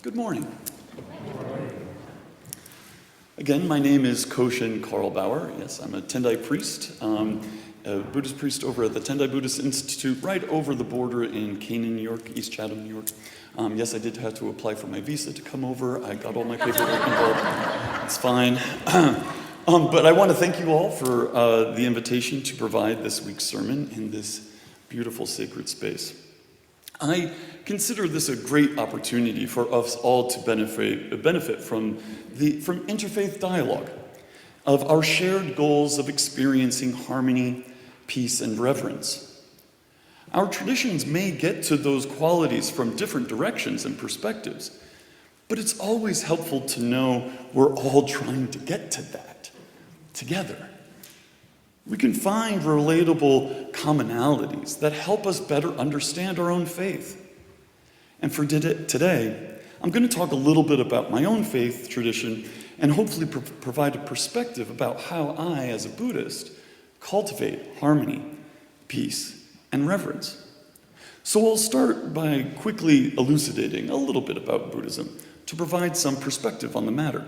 Good morning. Again, my name is Koshin Karl. Yes, I'm a Tendai priest, a Buddhist priest over at the Tendai Buddhist Institute right over the border in Canaan, New York, East Chatham, New York. Yes, I did have to apply for my visa to come over. I got all my paperwork involved. It's fine. But I want to thank you all for the invitation to provide this week's sermon in this beautiful sacred space. I consider this a great opportunity for us all to benefit from interfaith dialogue, of our shared goals of experiencing harmony, peace, and reverence. Our traditions may get to those qualities from different directions and perspectives, but it's always helpful to know we're all trying to get to that together. We can find relatable commonalities that help us better understand our own faith. And for today, I'm going to talk a little bit about my own faith tradition and hopefully provide a perspective about how I, as a Buddhist, cultivate harmony, peace, and reverence. So I'll start by quickly elucidating a little bit about Buddhism to provide some perspective on the matter.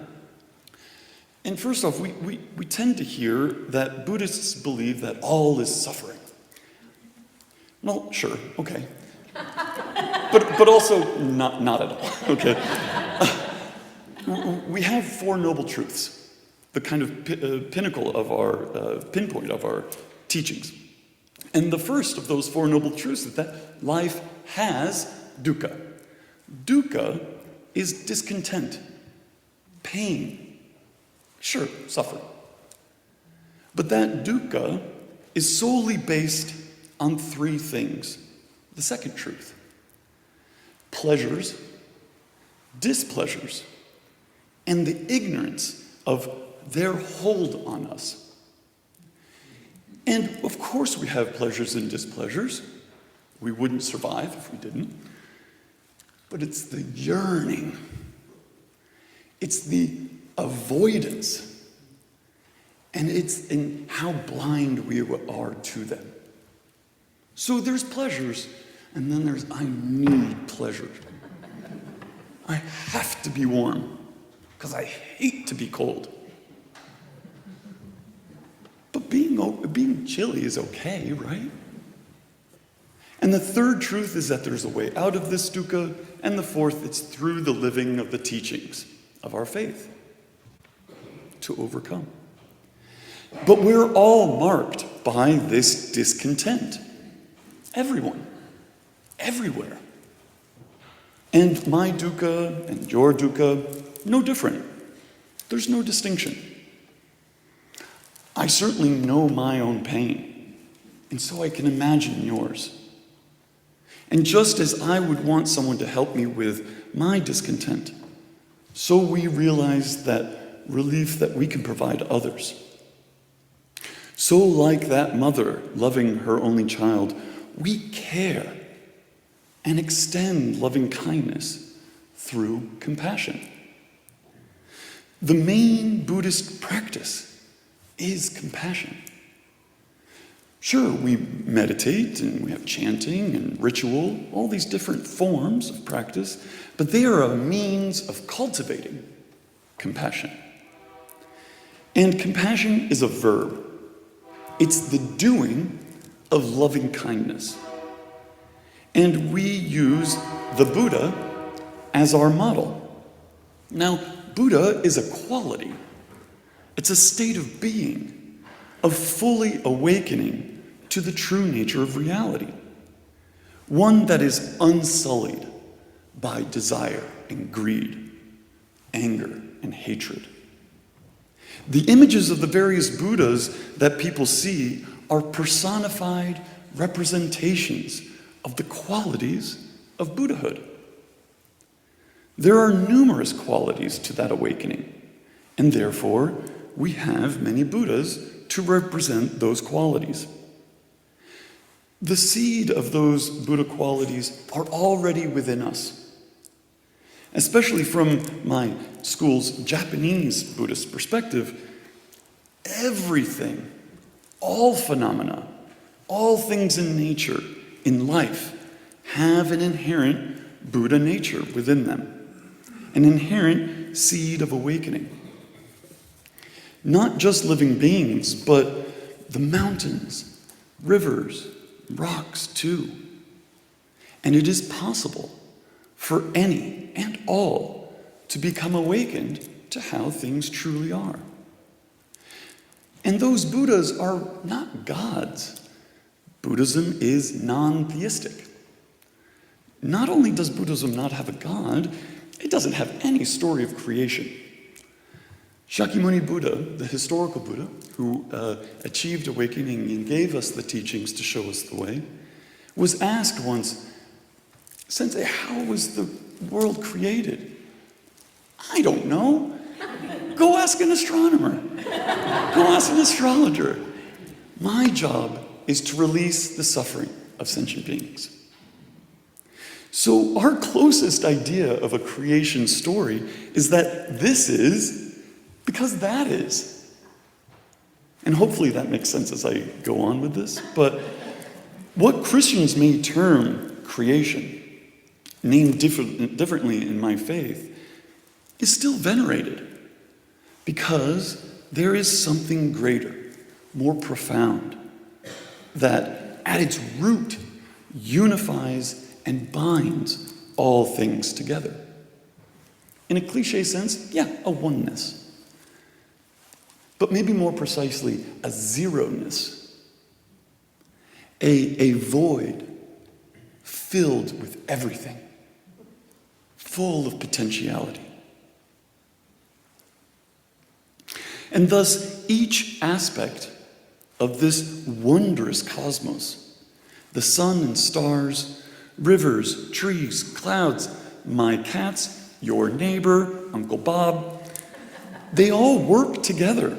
And first off, we tend to hear that Buddhists believe that all is suffering. Well, sure, okay. But also not at all, okay? We have four noble truths, the kind of pinnacle of our, pinpoint of our teachings. And the first of those four noble truths is that life has dukkha. Dukkha is discontent, pain, sure, suffering. But that dukkha is solely based on three things. The second truth: pleasures, displeasures, and the ignorance of their hold on us. And of course we have pleasures and displeasures. We wouldn't survive if we didn't. But it's the yearning. It's the avoidance. And it's in how blind we are to them. So there's pleasures, and then there's I need pleasure. I have to be warm, because I hate to be cold. But being chilly is okay, right? And the third truth is that there's a way out of this dukkha, and the fourth, it's through the living of the teachings of our faith to overcome. But we're all marked by this discontent. Everyone, everywhere. And my dukkha and your dukkha, no different. There's no distinction. I certainly know my own pain, and so I can imagine yours. And just as I would want someone to help me with my discontent, so we realize that relief that we can provide others. So like that mother loving her only child, we care and extend loving kindness through compassion. The main Buddhist practice is compassion. Sure, we meditate and we have chanting and ritual, all these different forms of practice, but they are a means of cultivating compassion. And compassion is a verb. It's the doing of loving kindness. And we use the Buddha as our model. Now, Buddha is a quality. It's a state of being, of fully awakening to the true nature of reality. One that is unsullied by desire and greed, anger and hatred. The images of the various Buddhas that people see are personified representations of the qualities of Buddhahood. There are numerous qualities to that awakening, and therefore we have many Buddhas to represent those qualities. The seed of those Buddha qualities are already within us. Especially from my school's Japanese Buddhist perspective, everything, all phenomena, all things in nature, in life, have an inherent Buddha nature within them. an inherent seed of awakening. Not just living beings, but the mountains, rivers, rocks too. And it is possible for any and all to become awakened to how things truly are. And those Buddhas are not gods. Buddhism is non-theistic. Not only does Buddhism not have a god, it doesn't have any story of creation. Shakyamuni Buddha, the historical Buddha, who achieved awakening and gave us the teachings to show us the way, was asked once, "Sensei, how was the world created?" "I don't know. Go ask an astronomer. Go ask an astrologer. My job is to release the suffering of sentient beings." So our closest idea of a creation story is that this is because that is. And hopefully that makes sense as I go on with this. But what Christians may term creation, named differently in my faith, is still venerated because there is something greater, more profound, that at its root unifies and binds all things together. In a cliche sense, yeah, a oneness. But maybe more precisely, a zeroness. A void filled with everything, full of potentiality. And thus, each aspect of this wondrous cosmos, the sun and stars, rivers, trees, clouds, my cats, your neighbor, Uncle Bob, they all work together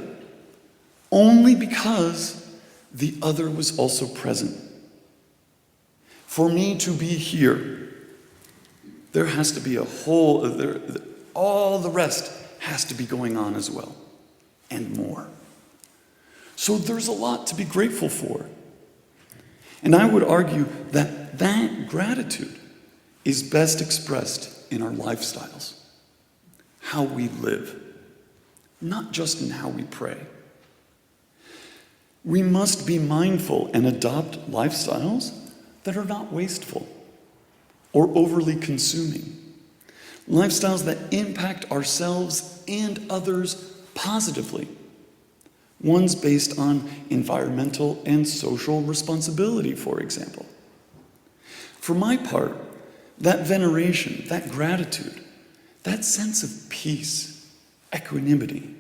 only because the other was also present. For me to be here, there has to be a whole, all the rest has to be going on as well, and more. So there's a lot to be grateful for. And I would argue that that gratitude is best expressed in our lifestyles, how we live, not just in how we pray. We must be mindful and adopt lifestyles that are not wasteful or overly consuming, lifestyles that impact ourselves and others positively, ones based on environmental and social responsibility, for example. For my part, that veneration, that gratitude, that sense of peace, equanimity,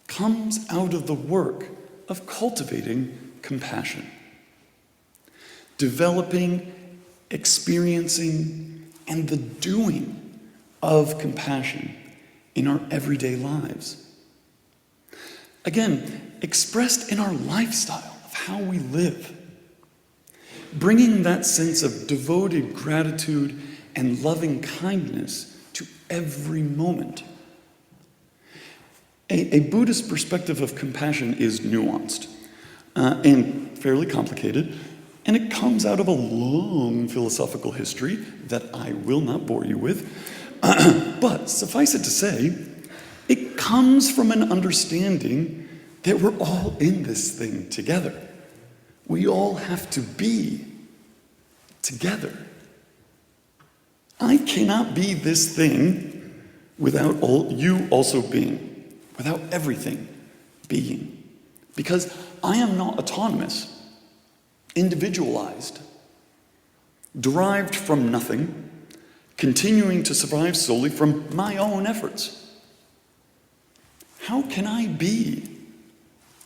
comes out of the work of cultivating compassion, developing, experiencing, and the doing of compassion in our everyday lives. Again, expressed in our lifestyle of how we live, bringing that sense of devoted gratitude and loving kindness to every moment. A Buddhist perspective of compassion is nuanced and fairly complicated, and it comes out of a long philosophical history that I will not bore you with. But suffice it to say, it comes from an understanding that we're all in this thing together. We all have to be together. I cannot be this thing without you also being, without everything being, because I am not autonomous, individualized, derived from nothing, continuing to survive solely from my own efforts. How can I be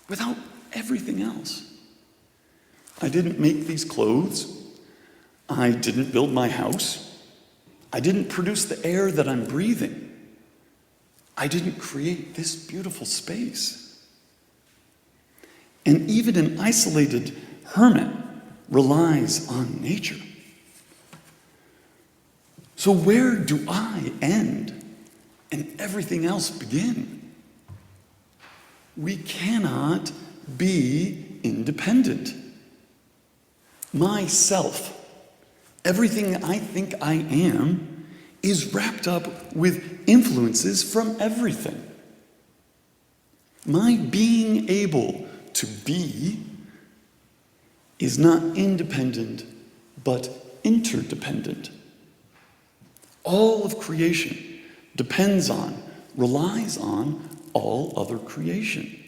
without everything else? I didn't make these clothes. I didn't build my house. I didn't produce the air that I'm breathing. I didn't create this beautiful space. And even an isolated hermit relies on nature. So where do I end and everything else begin? We cannot be independent. Myself, everything I think I am, is wrapped up with influences from everything. My being able to be is not independent, but interdependent. All of creation depends on, relies on all other creation.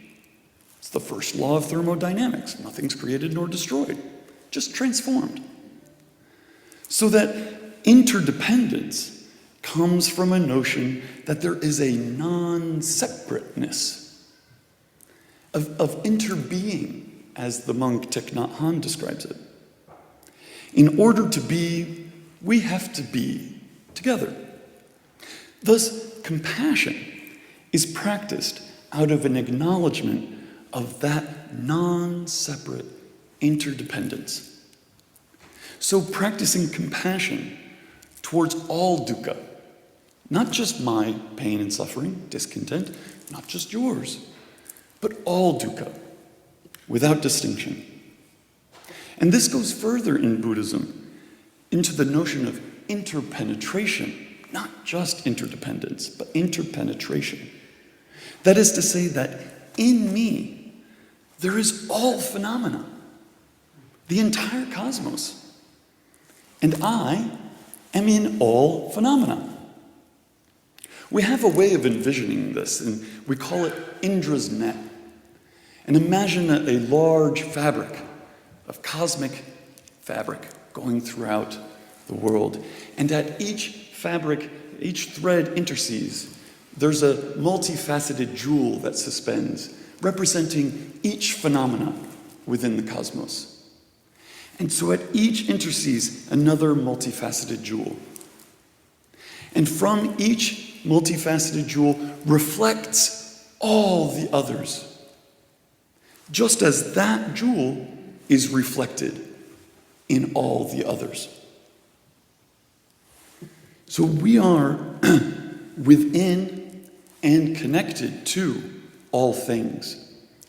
It's the first law of thermodynamics. Nothing's created nor destroyed, just transformed. So that interdependence comes from a notion that there is a non-separateness of interbeing, as the monk Thich Nhat Hanh describes it. In order to be, we have to be together. Thus, compassion is practiced out of an acknowledgement of that non-separate interdependence. So practicing compassion towards all dukkha, not just my pain and suffering, discontent, not just yours, but all dukkha, without distinction. And this goes further in Buddhism into the notion of interpenetration, not just interdependence, but interpenetration. That is to say that in me, there is all phenomena, the entire cosmos, and I am in all phenomena. We have a way of envisioning this, and we call it Indra's net. And imagine a large fabric of cosmic fabric going throughout the world. And at each fabric, each thread intersees, there's a multifaceted jewel that suspends, representing each phenomena within the cosmos. And so at each intersees another multifaceted jewel. And from each multifaceted jewel reflects all the others, just as that jewel is reflected in all the others. So we are within and connected to all things,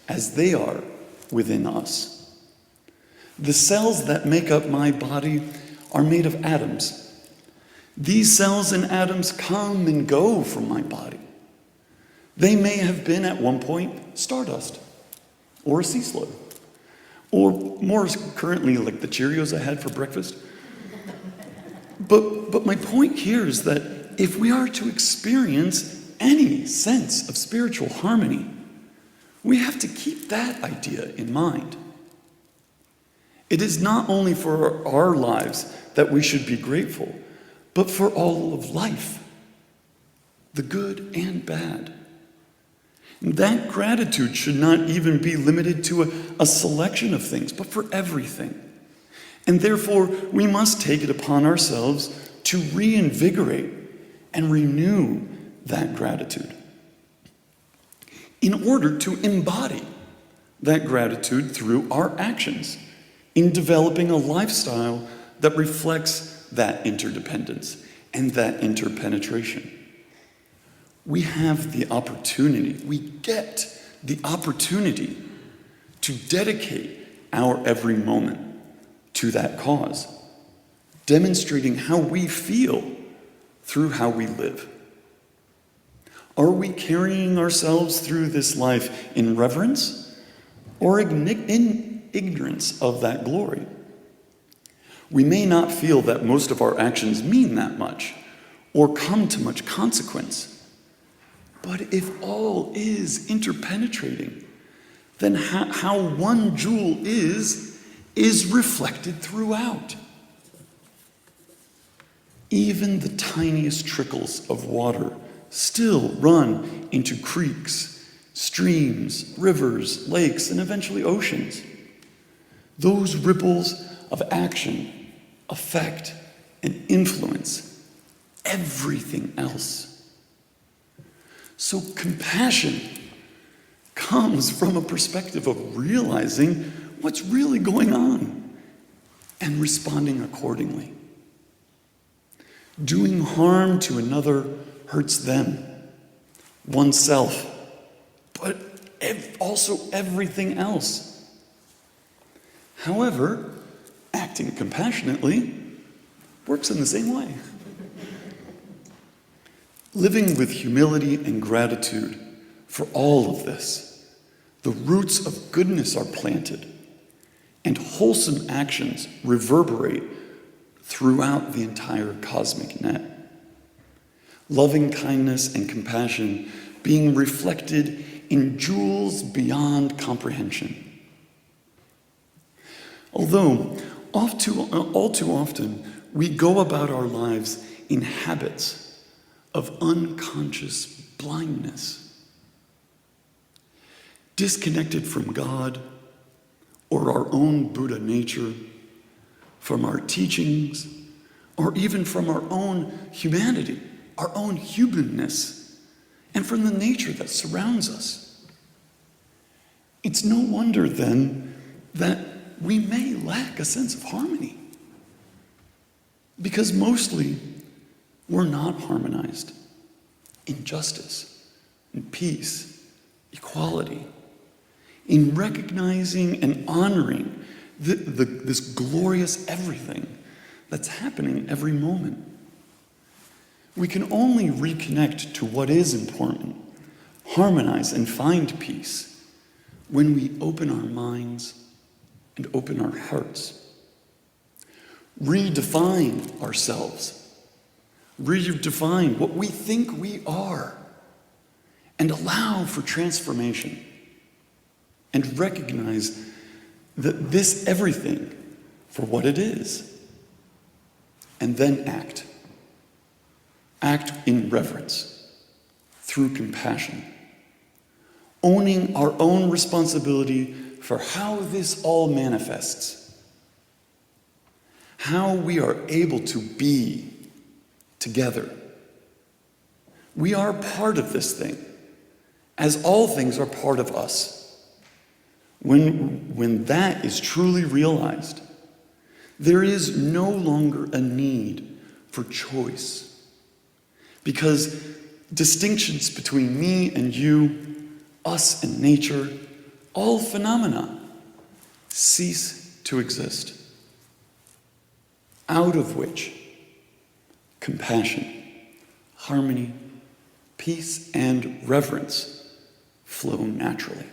as they are within us. The cells that make up my body are made of atoms. These cells and atoms come and go from my body. They may have been at one point stardust, or a sea slug, or more currently like the Cheerios I had for breakfast. But my point here is that if we are to experience any sense of spiritual harmony, we have to keep that idea in mind. It is not only for our lives that we should be grateful, but for all of life, the good and bad. And that gratitude should not even be limited to a selection of things, but for everything. And therefore, we must take it upon ourselves to reinvigorate and renew that gratitude in order to embody that gratitude through our actions in developing a lifestyle that reflects that interdependence and that interpenetration. We have the opportunity, we get the opportunity to dedicate our every moment to that cause, demonstrating how we feel through how we live. Are we carrying ourselves through this life in reverence or in ignorance of that glory? We may not feel that most of our actions mean that much or come to much consequence. But if all is interpenetrating, then how one jewel is reflected throughout. Even the tiniest trickles of water still run into creeks, streams, rivers, lakes, and eventually oceans. Those ripples of action affect and influence everything else. So compassion comes from a perspective of realizing what's really going on and responding accordingly. Doing harm to another hurts them, oneself, but also everything else. However, acting compassionately works in the same way. Living with humility and gratitude for all of this, the roots of goodness are planted, and wholesome actions reverberate throughout the entire cosmic net. Loving kindness and compassion being reflected in jewels beyond comprehension. Although all too often we go about our lives in habits of unconscious blindness, disconnected from God or our own Buddha nature, from our teachings, or even from our own humanity, our own humanness, and from the nature that surrounds us. It's no wonder then that we may lack a sense of harmony, because mostly we're not harmonized in justice, in peace, equality, in recognizing and honoring this glorious everything that's happening every moment. We can only reconnect to what is important, harmonize and find peace when we open our minds and open our hearts. Redefine ourselves, redefine what we think we are, and allow for transformation, and recognize that this everything for what it is, and then act. Act in reverence, through compassion, owning our own responsibility for how this all manifests, how we are able to be together. We are part of this thing, as all things are part of us. When that is truly realized, there is no longer a need for choice, because distinctions between me and you, us and nature, all phenomena cease to exist, out of which compassion, harmony, peace, and reverence flow naturally.